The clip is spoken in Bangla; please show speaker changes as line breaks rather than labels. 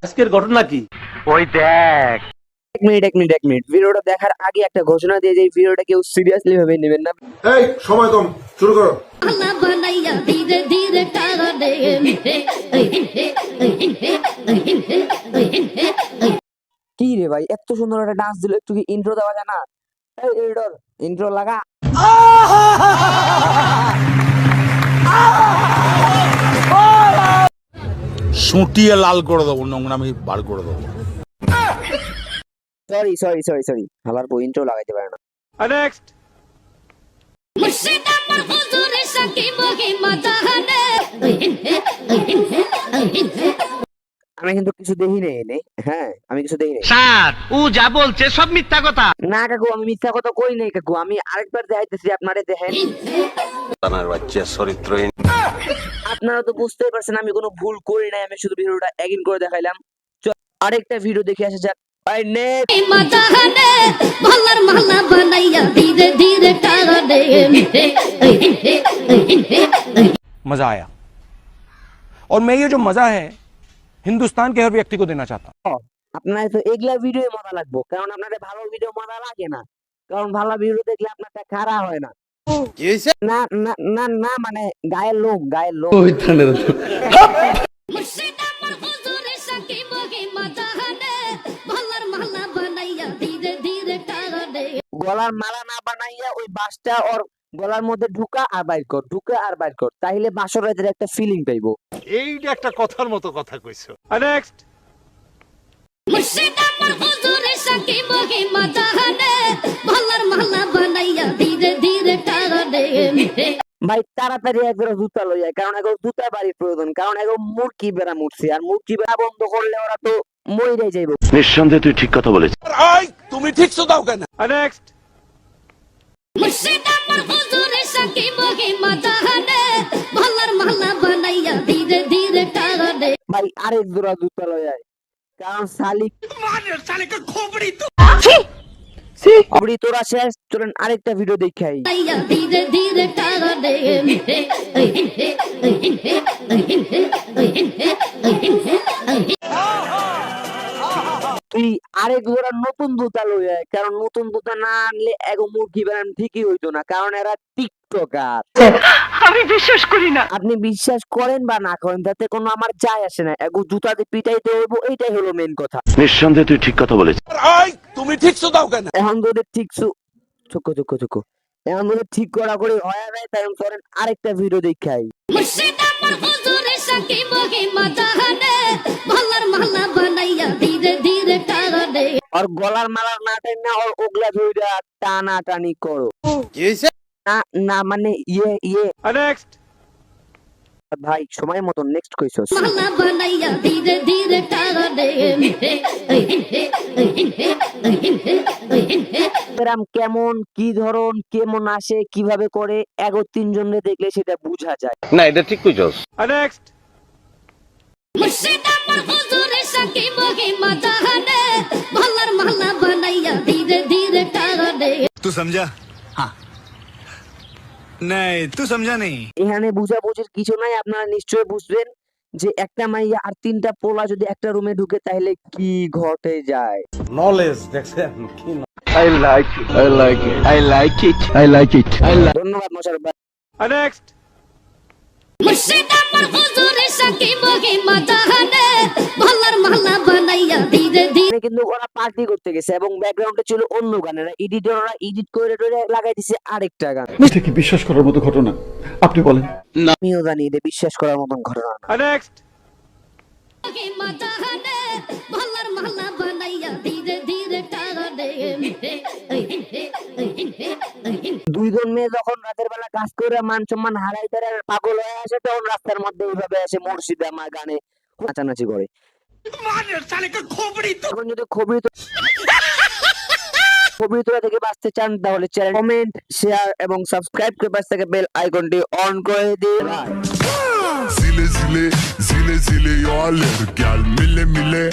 আজকের ঘটনা কি?
ওই দেখ।
এক মিনিট ভিডিওটা দেখার আগে একটা ঘোষণা দিয়ে যে এই ভিডিওটা কেউ সিরিয়াসলি ভাবে নেবেন না।
এই সময় কম, শুরু করো।
কি রে ভাই, এত সুন্দর একটা ডান্স দিল, একটু কি ইন্ট্রো দেওয়া যায় না? এই এডিটর, ইন্ট্রো লাগা।
সুটিয়ে লাল করে দেবো, নোংরামি বার করে দেবো।
সরি আমার বই ইন্ট্রো লাগাইতে পারে না।
নেক্সট।
আমি কিন্তু কিছু দেখি নেই এনে। হ্যাঁ, আমি কিছু দেখি নেই
স্যার, ও যা বলছে সব মিথ্যা কথা।
না কাকু, আমি মিথ্যা কথা কই নাই কাকু, আমি আরেকবার দেখাইতেছি আপনারে, দেখেন।
বাচ্চা চরিত্রহীন।
আপনারা তো বুঝতেই পারছেন আমি কোনো ভুল করি নাই, আমি শুধু ভিডিওটা এগিন করে দেখাইলাম। চল আরেকটা ভিডিও দেখে আসা যাক। ভাই নেক্সট।
मजा आया और मैं ये जो मजा है हिंदुस्तान के हर व्यक्ति को देना चाहता हूँ।
আপনার তো এগুলা ভিডিও মজা লাগবো, কারণ আপনাদের ভালো ভিডিও মজা লাগে না, কারণ ভালো ভিডিও দেখলে আপনারটা খারাপ হয় না। না না না না, মানে গায়ের লোম গলার মালা না বানাইয়া ওই বাসটা ওর গলার মধ্যে ঢুকা আর বাইর কর, তাইলে বাসর রাতের একটা ফিলিং পাইবো।
এইটা একটা কথার মতো কথা কইছো। নেক্সট।
ভাই তাড়াতাড়ি একবার জুতা লইয়া, কারণ এখন জুতা বাড়ির প্রয়োজন, কারণ এখন মুরগি বেড়া মুড়ছে, আর মুরগি বেড়া বন্ধ করলে ওরা তো মইরাই যাইব।
নিঃসন্দেহে তুই ঠিক কথা বলেছিস।
তুমি ঠিক দাও কেন?
নেক্সট।
ভাই আরেক জোড়া জুতা লইয়া, কারণ শালিক খোপড়ি তোরা শেষ। চলেন আরেকটা ভিডিও দেখাই। তুই আরেক জোড়া নতুন জুতা লইয়া, কারণ নতুন জুতা না আনলে এগো মুরগি বানান ঠিকই হইতো না, কারণ এরা টিকটকার।
আমি বিশ্বাস করি না।
আপনি বিশ্বাস করেন বা না করেন তাতে কোনো আমার যায় আসে না, এগো জুতাতে পিটাইতে হইব, এইটাই হলো মেন কথা।
নিঃসন্দেহে তুই ঠিক কথা বলেছিস।
তুমি ঠিক দাও কেন?
এখন যদি ঠিক চুক এখন যদি ঠিক করা করে হয় নাই, তাই করেন আরেকটা ভিডিও দেখাই। আর গলার মালা না টানা আর ওগলা ধইরা টানা টানি করো।
কি হইছে?
না না, মানে ইয়ে
নেক্সট।
ভাই সময় মতো নেক্সট কইছস। কেমন কি ধরন কেমন আসে কিভাবে করে এগো তিনজনে দেখলে সেটা বুঝা যায়।
না, এটা ঠিক কইছস।
নেক্সট।
तू समझा? हाँ नहीं, तू समझा नहीं।
এখানে বুঝাবুঝির কিছু নাই, আপনারা নিশ্চয়ই বুঝবেন যে একটা মাইয়া আর তিনটা পোলা যদি একটা রুমে ঢুকে তাহলে কি ঘটে যায়।
নলেজ দেখছেন কি?
ধন্যবাদ মোশাররফ ভাই।
নেক্সট।
কিন্তু ওরা পার্টি করতে গেছে এবং ব্যাকগ্রাউন্ডে ছিল অন্য গানের, এডিটররা এডিট করে লাগাই দিছে আরেকটা গান।
এটা কি বিশ্বাস করার মতো ঘটনা? আপনি বলেন।
আমিও জানি এটা বিশ্বাস করার মতন ঘটনা না।
নেক্সট।
দুইজন মেয়ে যখন রাতের বেলা কাজ করে মান সম্মান হারাই তারা পাগল হয়ে আসে, তখন রাস্তার মধ্যে এইভাবে এসে মুর্শিদা আমার গানে নাচানাচি করে। এখন যদি খবরি তোরা থেকে বাঁচতে চান তাহলে চ্যানেল কমেন্ট শেয়ার এবং সাবস্ক্রাইব করে পাশে থাকা বেল আইকনটি অন করে দিন।
Zile, zile, zile, zile, eu alerg, gel, mile, mile.